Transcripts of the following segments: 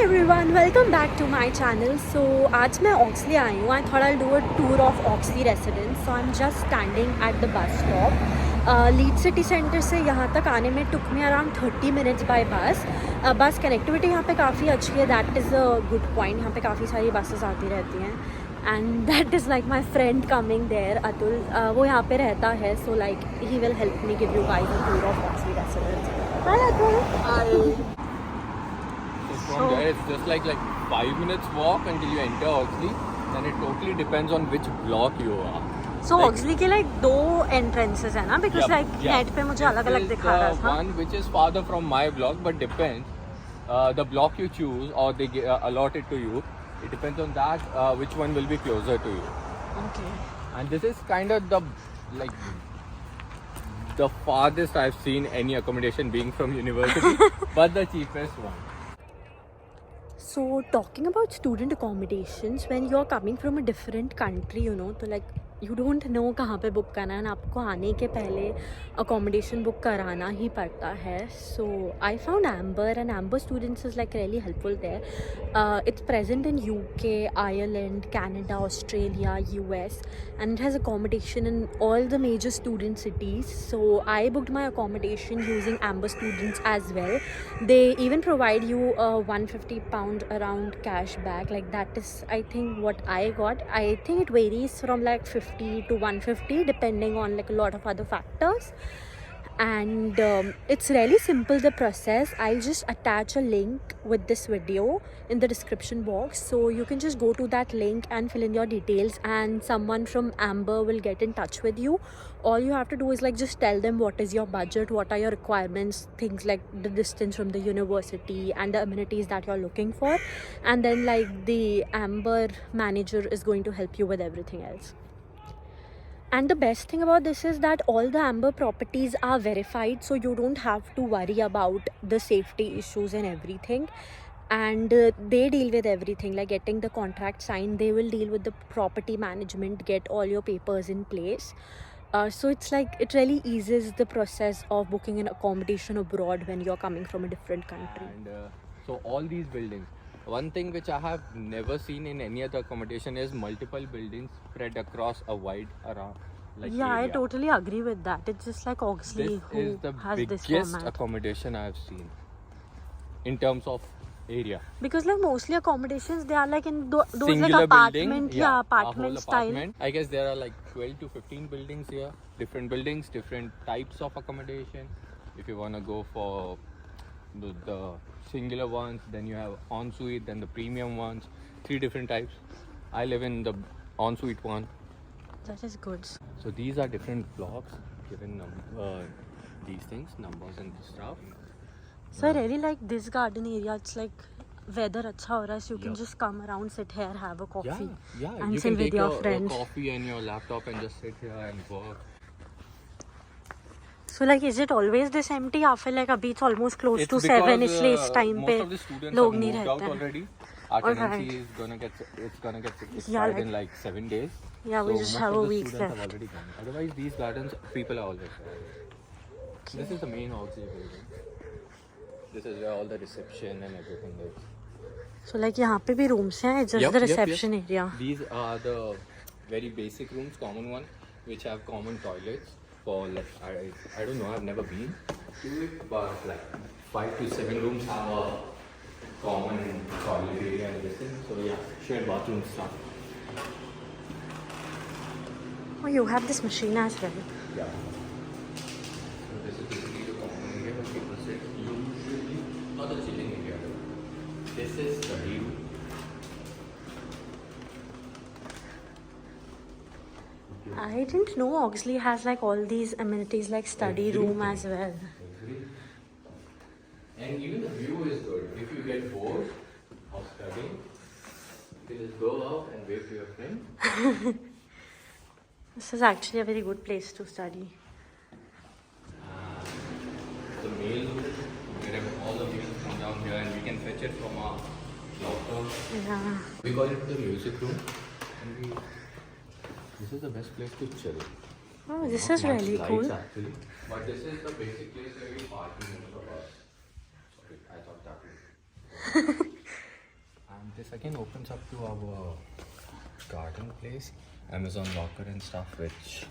everyone, welcome back to my channel. So आज मैं Oxley आई हूँ. I thought I'll do a tour of Oxley residence. So I'm just standing at the bus stop. Leeds city center से यहाँ तक आने में took me around 30 minutes by bus. बस connectivity यहाँ पे काफ़ी अच्छी है. That is a good point. यहाँ पे काफ़ी सारी buses आती रहती हैं. And that is like my friend coming there, Atul. वो यहाँ पे रहता है. So like he will help me give you guys a tour of Oxley residence. Hi Atul. Hi. From there, it's just like 5 minutes walk until you enter Oxley. Then it totally depends on which block you are. So Oxley के दो entrances है ना? Because net पे मुझे अलग-अलग दिखा रहा था. One which is farther from my block, but depends. The block you choose or they allot it to you. It depends on that which one will be closer to you. Okay. And this is kind of the farthest I've seen any accommodation being from university, but the cheapest one. So talking about student accommodations, when you're coming from a different country, तो you don't know कहाँ पे book करना है, आपको आने के पहले accommodation book कराना ही पड़ता है. So I found Amber, and Amberstudent is really helpful there. It's present in UK, Ireland, Canada, Australia, US, and it has accommodation in all the major student cities. So I booked my accommodation using Amberstudent as well. They even provide you a £150 around cash back. That is, I think, what I got. I think it varies from 50 to 150 depending on a lot of other factors. And it's really simple, the process. I'll just attach a link with this video in the description box, so you can just go to that link and fill in your details, and someone from Amber will get in touch with you. All you have to do is just tell them what is your budget, what are your requirements, things like the distance from the university and the amenities that you're looking for, and then the Amber manager is going to help you with everything else. And the best thing about this is that all the Amber properties are verified, so you don't have to worry about the safety issues and everything. And they deal with everything, like getting the contract signed. They will deal with the property management, get all your papers in place. So it's it really eases the process of booking an accommodation abroad when you're coming from a different country. And so all these buildings, one thing which I have never seen in any other accommodation is multiple buildings spread across a wide around area. I totally agree with that. It's just like Oxley who has this format. This is the biggest accommodation I have seen in terms of area. Because mostly accommodations, they are in those singular apartment, building, apartment style. Apartment. I guess there are 12 to 15 buildings here. Different buildings, different types of accommodation. If you want to go for the singular ones, then you have ensuite, then the premium ones, 3 different types. I live in the ensuite one. That is good. So these are different blocks given these things, numbers and stuff. So I really like this garden area. It's weather अच्छा हो रहा है, so you can just come around, sit here, have a coffee, and you chill can with take your your friends. coffee and your laptop and just sit here and work. So is it always this empty या फिर अभी it's almost close to 7 इसलिए इस time पे लोग नहीं रहते हैं. Already. Our tenancy is gonna get expired in 7 days. Yeah, we just have a week left. Have already gone. Otherwise, these gardens people are always there. Okay. This is the main Oxley building. This is where all the reception and everything is. So यहाँ पे भी rooms हैं, just the reception area. These are the very basic rooms, common one, which have common toilets for I don't know, I've never been to it, but 5 to 7 rooms have a common toilet area and this thing. So shared bathroom stuff. Oh, you have this machine as well. Yeah. So this is basically the common area where people sit. Usually, not the chilling area. This is study room. I didn't know Oxley has all these amenities like study room as well. And even the view is good. If you get bored of studying, you can just go out and wait for your friend. This is actually a very good place to study. The mail room, where all the mails come down here and we can fetch it from our locker. Yeah. We call it the music room. And this is the best place to chill. Oh, this is really cool. Actually. But this is the basic place where we park most of us. Sorry, I thought that was. This again opens up to our garden place, Amazon locker and stuff, which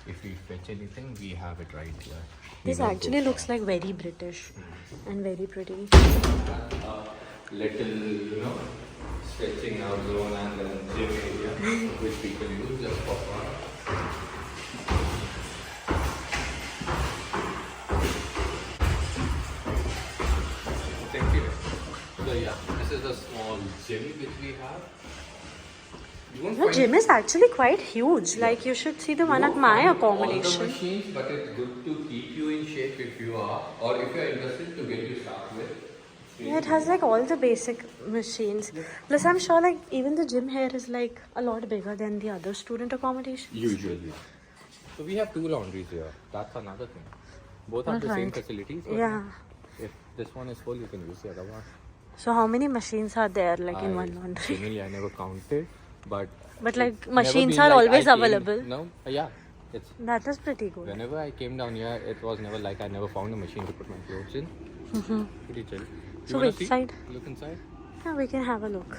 if we fetch anything, we have it right here. We This don't go actually looks far. like very British and very pretty. Little, stretching out zone and then gym area, which people use just for fun. Thank you. So yeah, this is a small gym which we have. You won't The find gym is actually quite huge. Like you should see the one at my all the accommodation. machines, but it's good to keep you in shape if you are, or if you're interested to get you started with. Yeah, it has like all the basic machines. Plus, I'm sure like even the gym here is like a lot bigger than the other student accommodations. Usually. So we have 2 laundries here. That's another thing. Both have the same Alright. facilities. But Yeah. if this one is full, you can use the other one. So how many machines are there like in one laundry? Generally, I never counted, but. But like it's never machines been are like always I came- available. No, yeah. It's That is pretty good. whenever I came down here, it was never like I never found a machine to put my clothes in. Pretty chill. So You wanna which see? side? Look inside. Yeah, we can have a look.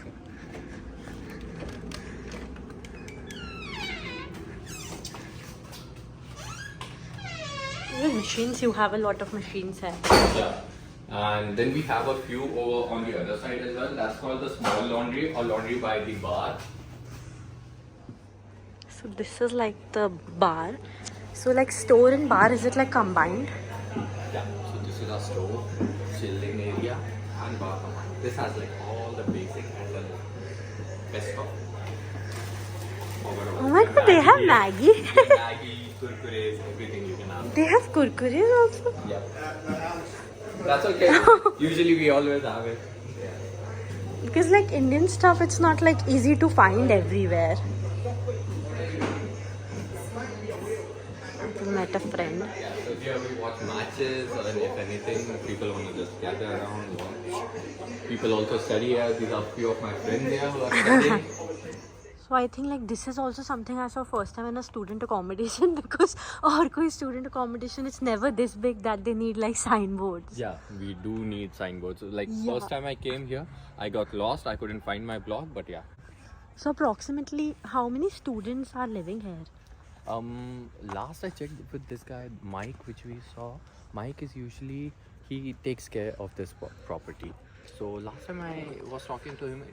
The machines, you have a lot of machines here. Yeah. And then we have a few over on the other side as well. That's called the small laundry or laundry by the bar. So this is like the bar. So like store and bar, is it like combined? Yeah. So this is our stove, chilling area, and bar combined. This has like all the basic and the best of. Oh my god, they have Maggie. Maggie, kurkures, everything you can have. They have kurkures also. Yeah. That's okay. Usually we always have it. Because like Indian stuff, it's not like easy to find everywhere. I met a friend. Yeah, so here we watch matches, or if anything, people want to just gather around, watch. People also study here. These are a few of my friends here who are studying. So I think like this is also something I saw first time in a student accommodation because or koi student accommodation, it's never this big that they need like signboards. Yeah, we do need signboards. Like Yeah. first time I came here, I got lost. I couldn't find my block, but yeah. So approximately how many students are living here? Last I checked with this guy Mike, which we saw. Mike is usually he takes care of this property. So last time I was talking to him,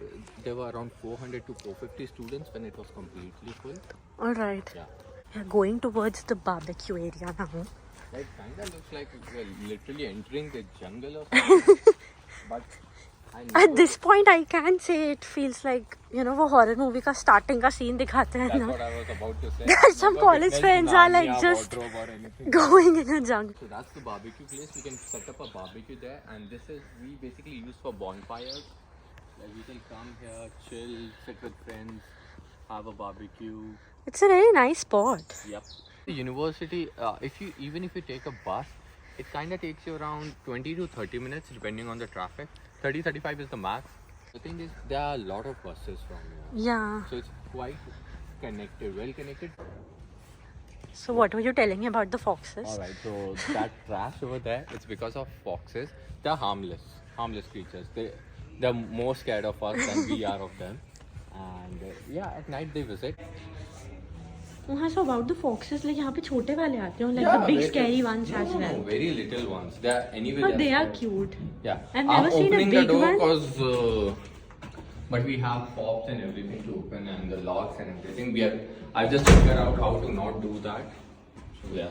there were around 400 to 450 students when it was completely full. Alright. Yeah. Yeah, going towards the barbecue area now. It kinda looks like we're literally entering the jungle or something. But I At never, this point I can say it feels like, you know, वो horror movie का starting का scene दिखाते हैं that's ना. what I was about to say. There are some Never college witnessed friends are like Narnia, just wardrobe or anything. Going in a jungle. So that's the barbecue place. We can set up a barbecue there, and this is we basically use for bonfires. Like we can come here, chill, sit with friends, have a barbecue. It's a really nice spot. Yep. The university, if you take a bus, it kind of takes you around 20 to 30 minutes depending on the traffic. 30-35 is the max. The thing is, there are a lot of buses from here, Yeah. so it's quite connected, well connected. So what were you telling me about the foxes? Alright, so that trash over there, it's because of foxes. They're harmless creatures. They're more scared of us than we are of them. And yeah, at night they visit. Oh, so about the foxes, like यहाँ पे छोटे वाले आते हैं, like Yeah, the big very- scary ones as No, well. very little ones. They're anyway. But they are scared. cute. Yeah. I've never seen a opening big the door one. Cause, but we have fobs and everything to open and the locks and everything. I've just figured out how to not do that. So yeah.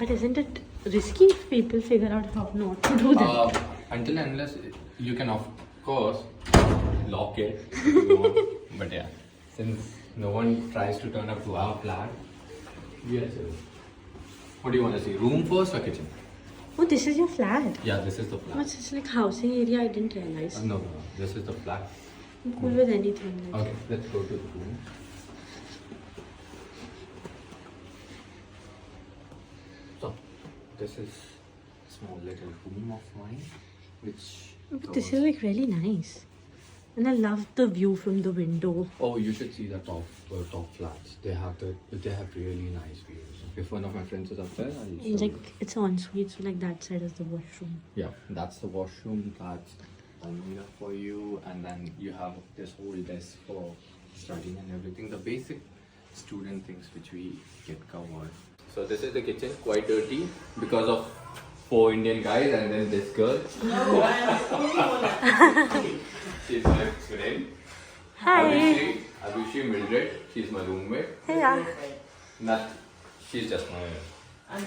But isn't it risky if people figure out how not to do that? Until and unless you can of course lock it if you want. But yeah, since no one tries to turn up to our flat, we are safe. What do you want to see? Room first or kitchen? Oh, this is your flat. Yeah, this is the Oh, flat. it's just like housing area. I didn't realize. No, this is the flat. I'm cool with anything. Like. Okay, let's go to the room. So, this is a small little room of mine, which. But this is like really nice. And I love the view from the window. Oh, you should see the top flats. They have really nice views. If one of my friends is up there, I'll show It's like you. it's en suite, so like that side is the washroom. Yeah, that's the washroom. That's one mirror for you, and then you have this whole desk for studying and everything. The basic student things which we get covered. So this is the kitchen, quite dirty because of 4 Indian guys and then this girl. She's my friend. Hi. Abushi Mildred. She's my roommate. Yeah. Nothing. She's just my.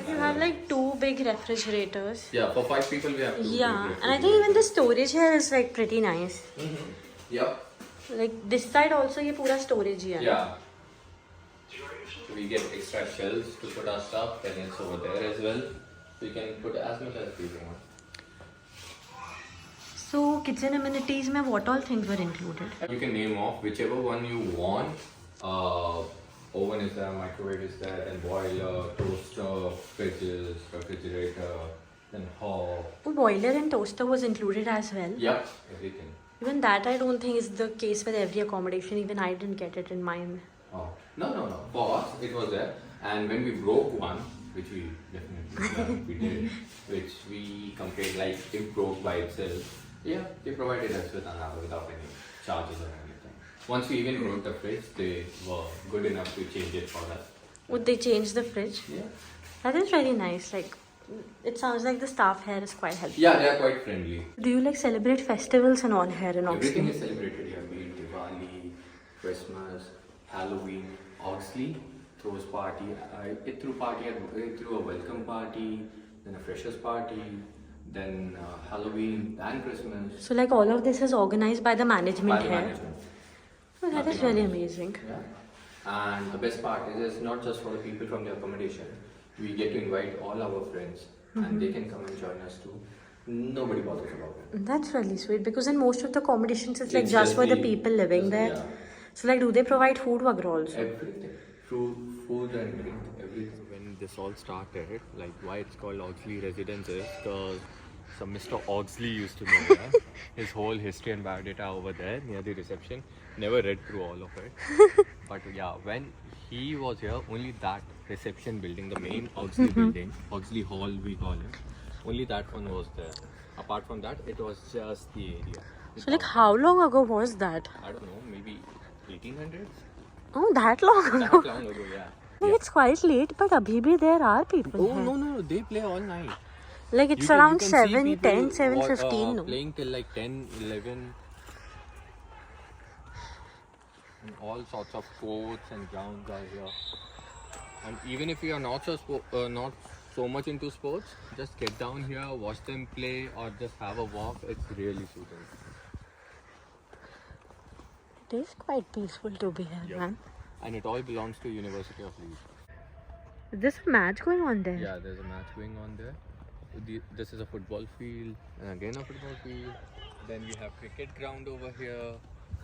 You have like 2 big refrigerators. Yeah, for 5 people we have 2. Yeah, and I think even the storage here is like pretty nice. Yep. Like this side also, ये पूरा storage ही है. Yeah. We get extra shelves to put our stuff, and it's over there as well. We can put as much as we want. So kitchen amenities में what all things were included? You can name off whichever one you want. Oven is there, microwave is there, then boiler, toaster, fridges, refrigerator, then hob. Oh, boiler and toaster was included as well. Yep, everything. Even that I don't think is the case with every accommodation. Even I didn't get it in mine. Oh, no. For us, it was there. And when we broke one, which we definitely we did, which we complained like it broke by itself. Yeah, they provided us with another without any charges or anything. Once we even broke the fridge, they were good enough to change it for us. Would they change the fridge? Yeah. That is really nice. Like, it sounds like the staff here is quite helpful. Yeah, they are quite friendly. Do you like celebrate festivals and all here in Oxley? Everything is celebrated here, be it Diwali, Christmas, Halloween. Oxley throws party. It threw a welcome party, then a freshers party, then Halloween and Christmas. So like all of this is organized by the management By the here. management. Oh, that is really amazing. Yeah. And the best part is it's not just for the people from the accommodation. We get to invite all our friends and they can come and join us too. Nobody bothers about it. That's really sweet because in most of the accommodations it's like It's just for the the- people living there. Yeah. So like do they provide food वगैरह also? Everything. Food and drink, everything. When this all started, like why it's called Oxley Residences, because some Mr. Oxley used to know that. His whole history and biodata over there near the reception. Never read through all of it. But yeah, when he was here, only that reception building, the main Oxley building, Oxley Hall we call it, only that one was there. Apart from that, it was just the area. So like how long ago was that? I don't know, maybe 1800s? Oh, that long That ago. long ago, yeah. Like it's quite late, but abhi bhi there are people Oh, here. no, they play all night. Like it's You can- around you can see 7, people 10, 7:15. No? Playing till like 10, 11. And all sorts of courts and grounds are here. And even if you are not so much into sports, just get down here, watch them play, or just have a walk. It's really soothing. It is quite peaceful to be here, Yep. man. And it all belongs to University of Leeds. Is this a match going on there? Yeah, there's a match going on there. This is a football field, and again a football field. Then we have cricket ground over here,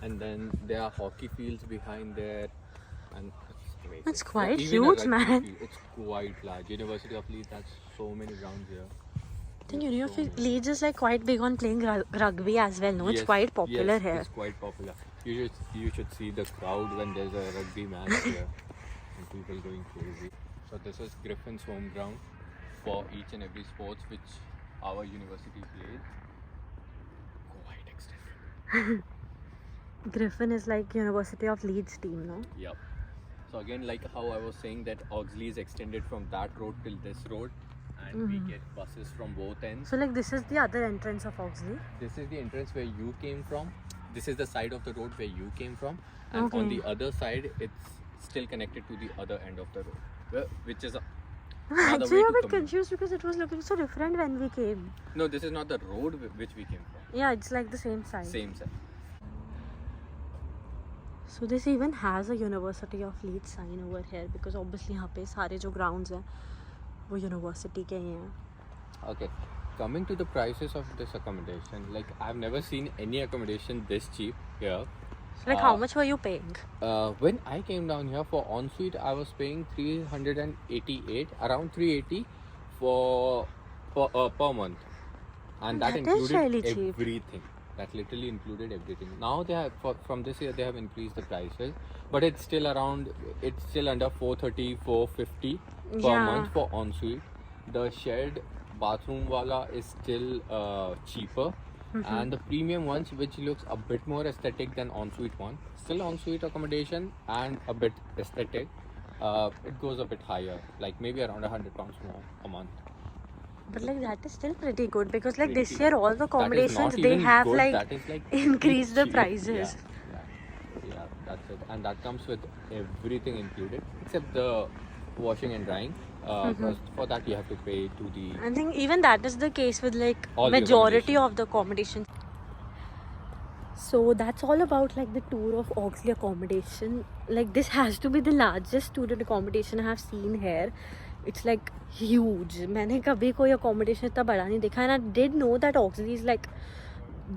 and then there are hockey fields behind there, and it's amazing. That's quite Even a huge, rugby man. field, it's quite large. University of Leeds has so many grounds here. I think Leeds is like quite big on playing rugby as well. No, it's Yes, quite popular yes, here. It's quite popular. You should see the crowd when there's a rugby match here, and people going crazy. So this is Griffin's home ground for each and every sports which our university plays. Quite extended. Griffin is like University of Leeds team, no? Yep. So again, like how I was saying that Oxley is extended from that road till this road, and we get buses from both ends. So like this is the other entrance of Oxley. This is the entrance where you came from. This is the side of the road where you came from, and on Okay. the other side, it's still connected to the other end of the road, which is Actually, I'm a bit confused because it was looking so different when we came. No, this is not the road which we came from. Yeah, it's like the same side. Same side. So this even has a University of Leeds sign over here because obviously यहाँ पे सारे जो grounds हैं वो university के ही हैं. Okay. Coming to the prices of this accommodation, like I've never seen any accommodation this cheap here. So like how much were you paying? When I came down here for ensuite, I was paying 388, around 380 per month, and that That is included really cheap. everything. That literally included everything. Now they have from this year they have increased the prices, but it's still under 430, 450 per Yeah. month for ensuite. The shared bathroom wala is still cheaper. and the premium ones which looks a bit more aesthetic than ensuite one. Still ensuite accommodation and a bit aesthetic. It goes a bit higher, like maybe around £100 more a month. But like that is still pretty good because like this Pretty year all the That is accommodations not they even have good, like that is like increased the cheap. prices. Yeah, that's it. And that comes with everything included except the washing and drying. Because for that you have to pay to the I think even that is the case with like all the majority accommodation. of the accommodations. So that's all about like the tour of Oxley accommodation. Like this has to be the largest student accommodation I have seen here. It's like huge. मैंने कभी कोई accommodation इतना बड़ा नहीं देखा, and I did know that Oxley is like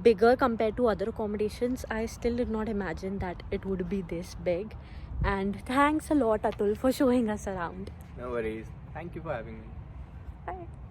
bigger compared to other accommodations. I still did not imagine that it would be this big. And thanks a lot, Atul, for showing us around. No worries. Thank you for having me. Bye.